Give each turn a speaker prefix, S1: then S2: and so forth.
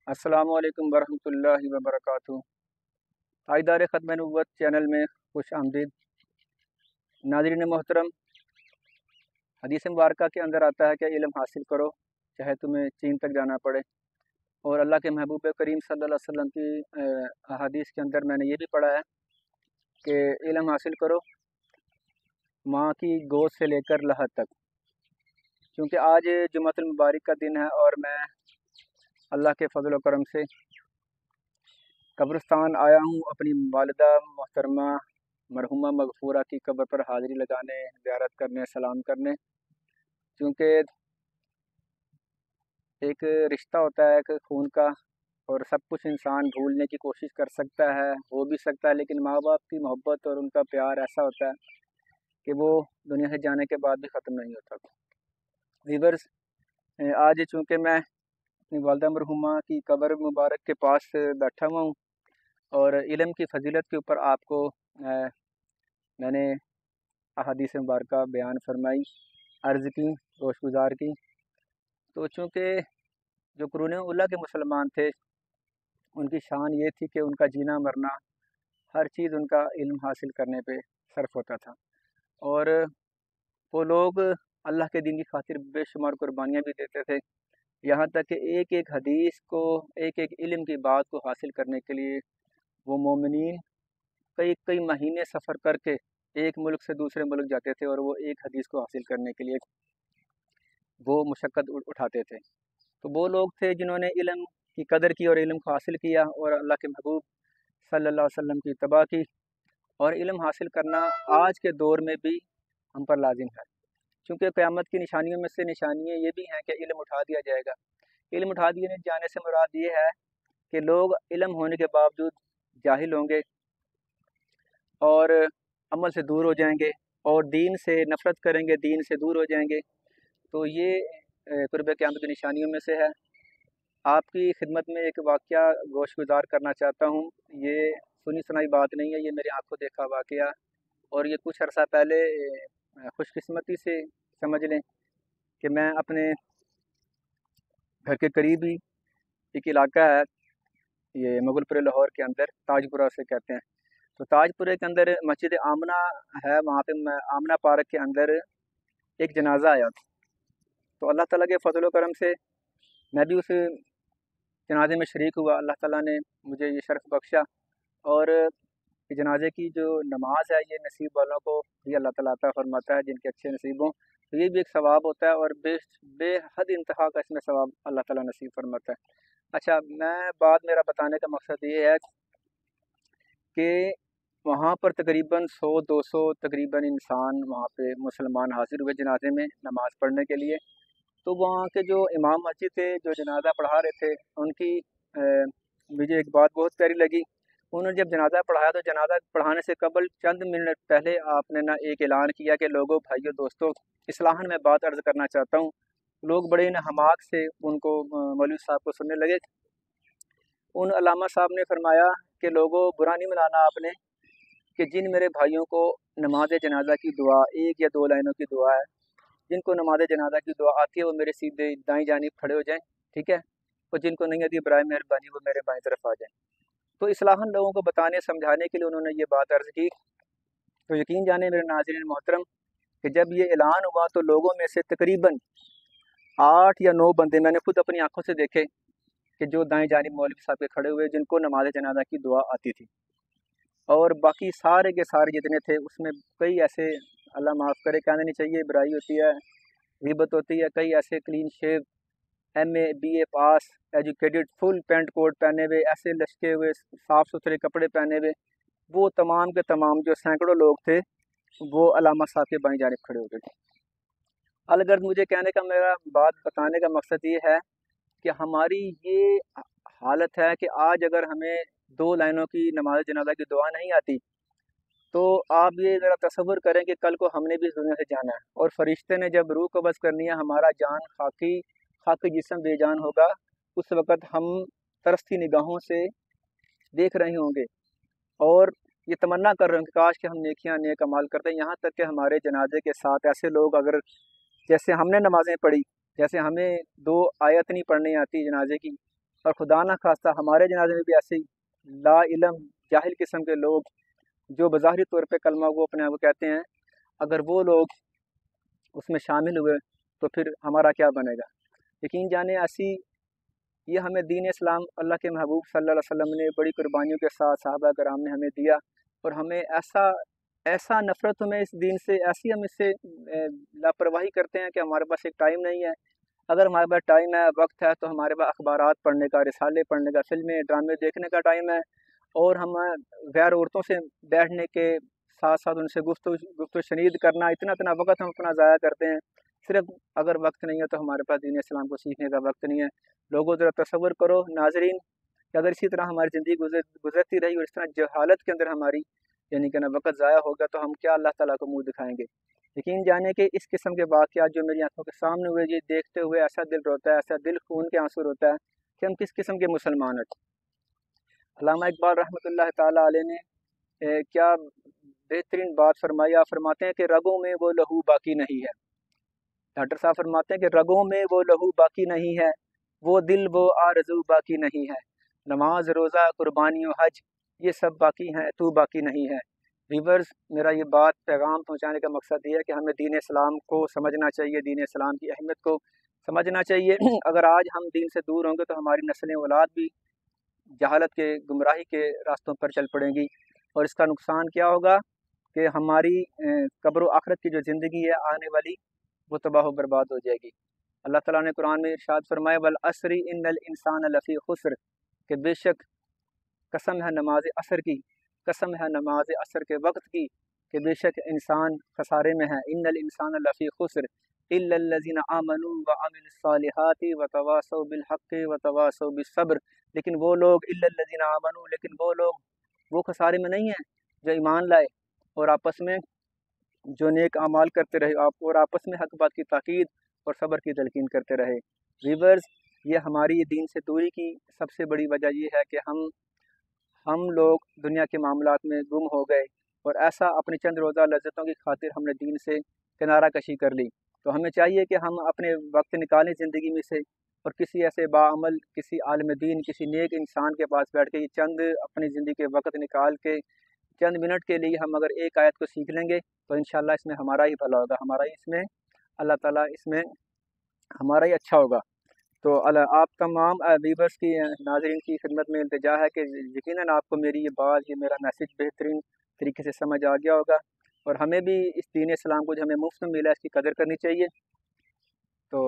S1: अस्सलामु अलैकुम वरहमतुल्लाहि वबरकातुहू। ताईदार ख़त्म नबूवत चैनल में खुश आमदीद। नाज़रीन मोहतरम, हदीस मुबारक के अंदर आता है कि इल्म हासिल करो चाहे तुम्हें चीन तक जाना पड़े। और अल्लाह के महबूब करीम सल्लल्लाहु अलैहि वसल्लम की हदीस के अंदर मैंने ये भी पढ़ा है कि इल्म हासिल करो माँ की गोद से लेकर लहद तक। क्योंकि आज जुम्मतुल मुबारक का दिन है और मैं अल्लाह के फजल व करम से कब्रिस्तान आया हूँ अपनी वालिदा मोहतरमा मरहुमा मगफूरा की कब्र पर हाज़िरी लगाने, ज़ियारत करने, सलाम करने। क्योंकि एक रिश्ता होता है एक खून का, और सब कुछ इंसान भूलने की कोशिश कर सकता है, हो भी सकता है, लेकिन माँ बाप की मोहब्बत और उनका प्यार ऐसा होता है कि वो दुनिया से जाने के बाद भी ख़त्म नहीं होता। वीवर्स, आज चूँकि मैं अपनी वालिदा मरहुमा की कब्र मुबारक के पास बैठा हुआ हूँ और इल्म की फजीलत के ऊपर आपको मैंने अहादीस मुबारक बयान फरमाई, अर्ज़ की, रोशगुजार की। तो चूँकि जो कुरून उला के मुसलमान थे उनकी शान ये थी कि उनका जीना मरना हर चीज़ उनका इल्म हासिल करने पे सर्फ होता था। और वो लोग अल्लाह के दीन की खातिर बेशुमार कुर्बानियाँ भी देते थे, यहाँ तक कि एक एक हदीस को, एक एक इल्म की बात को हासिल करने के लिए वो मोमिनीन कई कई महीने सफ़र करके एक मुल्क से दूसरे मुल्क जाते थे और वो एक हदीस को हासिल करने के लिए वो मुशक्क़त उठाते थे। तो वो लोग थे जिन्होंने इल्म की कदर की और इल्म को हासिल किया और अल्लाह के महबूब सल्लल्लाहु अलैहि वसल्लम की इत्तबा की। और इल्म हासिल करना आज के दौर में भी हम पर लाजिम है, क्योंकि क़यामत की निशानियों में से निशानियाँ ये भी हैं कि इल्म उठा दिया जाएगा। इल्म उठा दिए जाने से मुराद ये है कि लोग इल्म होने के बावजूद जाहिल होंगे और अमल से दूर हो जाएंगे और दीन से नफ़रत करेंगे, दीन से दूर हो जाएंगे। तो ये क़ुर्ब क़यामत की निशानियों में से है। आपकी खिदमत में एक वाक़या गोशगुजार करना चाहता हूँ। ये सुनी सुनाई बात नहीं है, ये मेरी आंखों देखा वाक़या। और ये कुछ अर्सा पहले खुशकिस्मती से समझ लें कि मैं अपने घर के करीब ही एक इलाका है, ये मुगलपुर लाहौर के अंदर ताजपुरा से कहते हैं। तो ताजपुरे के अंदर मस्जिद आमना है, वहाँ पे मैं आमना पार्क के अंदर एक जनाजा आया था। तो अल्लाह ताला के फजल व करम से मैं भी उस जनाजे में शरीक हुआ। अल्लाह ताला ने मुझे ये शर्फ बख्शा और ये जनाजे की जो नमाज है ये नसीब वालों को भी अल्लाह ताला अता फरमाता है, जिनके अच्छे नसीब हों। तो ये भी एक सवाब होता है और बेहद इंतहा का इसमें सवाब अल्लाह ताला नसीब फरमाता है। अच्छा, मैं बात मेरा बताने का मकसद ये है कि वहाँ पर तकरीबन 100-200 तकरीबन इंसान वहाँ पे मुसलमान हाज़िर हुए जनाजे में नमाज़ पढ़ने के लिए। तो वहाँ के जो इमाम मस्जिद थे, जो जनाजा पढ़ा रहे थे, उनकी मुझे एक बात बहुत प्यारी लगी। उन्होंने जब जनाजा पढ़ाया तो जनाजा पढ़ाने से कबल चंद मिनट पहले आपने ना एक ऐलान किया कि लोगों, भाइयों, दोस्तों, इस्लाहन मैं बात अर्ज़ करना चाहता हूँ। लोग बड़े न हमाक से उनको मौलवी साहब को सुनने लगे। उन अल्लामा साहब ने फरमाया कि लोगों, बुरा नहीं मनाना आपने कि जिन मेरे भाइयों को नमाज जनाजा की दुआ, एक या दो लाइनों की दुआ है, जिनको नमाज जनाजा की दुआ आती है वो मेरे सीधे दाईं जानिब खड़े हो जाएं, ठीक है। और जिनको नहीं आती बराए मेहरबानी वो मेरे बाईं तरफ आ जाएं। तो इस्लाहन लोगों को बताने समझाने के लिए उन्होंने ये बात अर्ज़ की। तो यकीन जाने मेरे नाज़रीन मोहतरम कि जब ये ऐलान हुआ तो लोगों में से तकरीबन 8 या 9 बंदे मैंने खुद अपनी आंखों से देखे कि जो दाएं जानिब मौलवी साहब के खड़े हुए, जिनको नमाज जनाजा की दुआ आती थी। और बाकी सारे के सारे जितने थे उसमें कई ऐसे, अल्लाह माफ़ करे, कहना नहीं चाहिए, बुराई होती है, ग़ीबत होती है, कई ऐसे क्लीन शेव MA BA पास एजुकेटेड फुल पैंट कोट पहने हुए, ऐसे लचके हुए साफ़ सुथरे कपड़े पहने हुए, वो तमाम के तमाम जो सैकड़ों लोग थे वो अल्लामा साहब के बाईं जानिब खड़े हो गए थे। अलगर्द मुझे कहने का, मेरा बात बताने का मकसद ये है कि हमारी ये हालत है कि आज अगर हमें 2 लाइनों की नमाज जनाजा की दुआ नहीं आती तो आप ये ज़रा तसव्वुर करें कि कल को हमने भी इस दुनिया से जाना है और फरिश्ते ने जब रूह कब्ज़ करनी है, हमारा जान खाकी जिस्म बेजान होगा, उस वक़्त हम तरसती निगाहों से देख रहे होंगे और ये तमन्ना कर रहे होंगे काश कि हम नेकियां नेक अमाल करते हैं। यहाँ तक कि हमारे जनाजे के साथ ऐसे लोग, अगर जैसे हमने नमाज़ें पढ़ी, जैसे हमें 2 आयत नहीं पढ़नी आती जनाजे की, और खुदा ना खास्ता हमारे जनाजे में भी ऐसे ही ला इलम जाहिल किस्म के लोग जो बज़ाहिरी तौर पे कलमा वो अपने आप को कहते हैं, अगर वो लोग उसमें शामिल हुए तो फिर हमारा क्या बनेगा। यकीन जाने ऐसी ये हमें दीन इस्लाम अल्लाह के महबूब सल्लल्लाहु अलैहि वसल्लम ने बड़ी कुर्बानियों के साथ सहाबा कराम ने हमें दिया, और हमें ऐसा ऐसा नफ़रत हमें इस दीन से, ऐसी हम इससे लापरवाही करते हैं कि हमारे पास एक टाइम नहीं है। अगर हमारे पास टाइम है, वक्त है, तो हमारे पास अखबारात पढ़ने का, रिसाले पढ़ने का, फिल्में ड्रामे देखने का टाइम है, और हम गैर औरतों से बैठने के साथ साथ उनसे गुफ्तगू शनीद करना, इतना इतना वक्त हम अपना ज़ाया करते हैं। सिर्फ अगर वक्त नहीं है तो हमारे पास दीन इस्लाम को सीखने का वक्त नहीं है। लोगों ज़रा तसव्वुर करो नाजरीन कि अगर इसी तरह हमारी ज़िंदगी गुजरती रही और इस तरह जहालत के अंदर हमारी यानी कि ना वक्त ज़ाया होगा, तो हम क्या अल्लाह ताला को मुँह दिखाएंगे। यकीन जाने कि इस किस्म के वाक़यात जो मेरी आंखों के सामने हुए, ये देखते हुए ऐसा दिल रोता है, ऐसा दिल खून के आंसू रोता है कि हम किस किस्म के मुसलमान हैं। अल्लामा इकबाल रहमतुल्लाह ताला अलैह ने क्या बेहतरीन बात फरमाई। आप फरमाते हैं कि रगों में वो लहू बाकी नहीं है। डॉक्टर साहब फरमाते हैं कि रगों में वो लहू बाकी नहीं है, वो दिल वो आरज़ू बाकी नहीं है, नमाज रोज़ा कुर्बानी और हज ये सब बाकी हैं, तू बाकी नहीं है। व्यूअर्स, मेरा ये बात पैगाम पहुंचाने का मकसद ये है कि हमें दीन इस्लाम को समझना चाहिए, दीन इस्लाम की अहमियत को समझना चाहिए। अगर आज हम दीन से दूर होंगे तो हमारी नस्लें औलाद भी जहालत के, गुमराही के रास्तों पर चल पड़ेंगी, और इसका नुकसान क्या होगा कि हमारी कब्र व आखिरत की जो ज़िंदगी है आने वाली, वो तबाह बर्बाद हो जाएगी। अल्लाह ताला ने कुरान में इरशाद फरमाया, वल असरी इन्नल इंसान लफ़ी खुस्र, कि बेशक कसम है नमाज असर की, कसम है नमाज असर के वक्त की, कि बेशक इंसान खसारे में है। इन्नल इंसान लफ़ी खुस्र इल्लल्लज़ीना आमनू व अमिलुस्सालिहाति व तवासौ बिल हक़्क़ि व तवासौ बिस्सब्र। लेकिन वो लोग इल्लल्लज़ीना आमनू, लेकिन वो लोग वो खसारे में नहीं हैं जो ईमान लाए और आपस में जो नेक अमाल करते रहे, आप और आपस में हक बात की ताकीद और सब्र की तलकीन करते रहे। व्यूअर्स, ये हमारी दीन से दूरी की सबसे बड़ी वजह ये है कि हम लोग दुनिया के मामलात में गुम हो गए, और ऐसा अपनी चंद रोज़ा लज्जतों की खातिर हमने दीन से किनारा कशी कर ली। तो हमें चाहिए कि हम अपने वक्त निकालें ज़िंदगी में से, और किसी ऐसे बाअमल, किसी आलिम दीन, किसी नेक इंसान के पास बैठ के ये चंद अपनी ज़िंदगी के वक्त निकाल के चंद मिनट के लिए हम अगर एक आयत को सीख लेंगे तो इंशाल्लाह इसमें हमारा ही भला होगा, हमारा ही इसमें अल्लाह ताला इसमें हमारा ही अच्छा होगा। तो आप तमाम व्यूअर्स की, नाज़रीन की खिदमत में इल्तिजा है कि यकीनन आपको मेरी ये बात, ये मेरा मैसेज बेहतरीन तरीके से समझ आ गया होगा, और हमें भी इस दीन इस्लाम को जो हमें मुफ्त में मिला है इसकी कदर करनी चाहिए। तो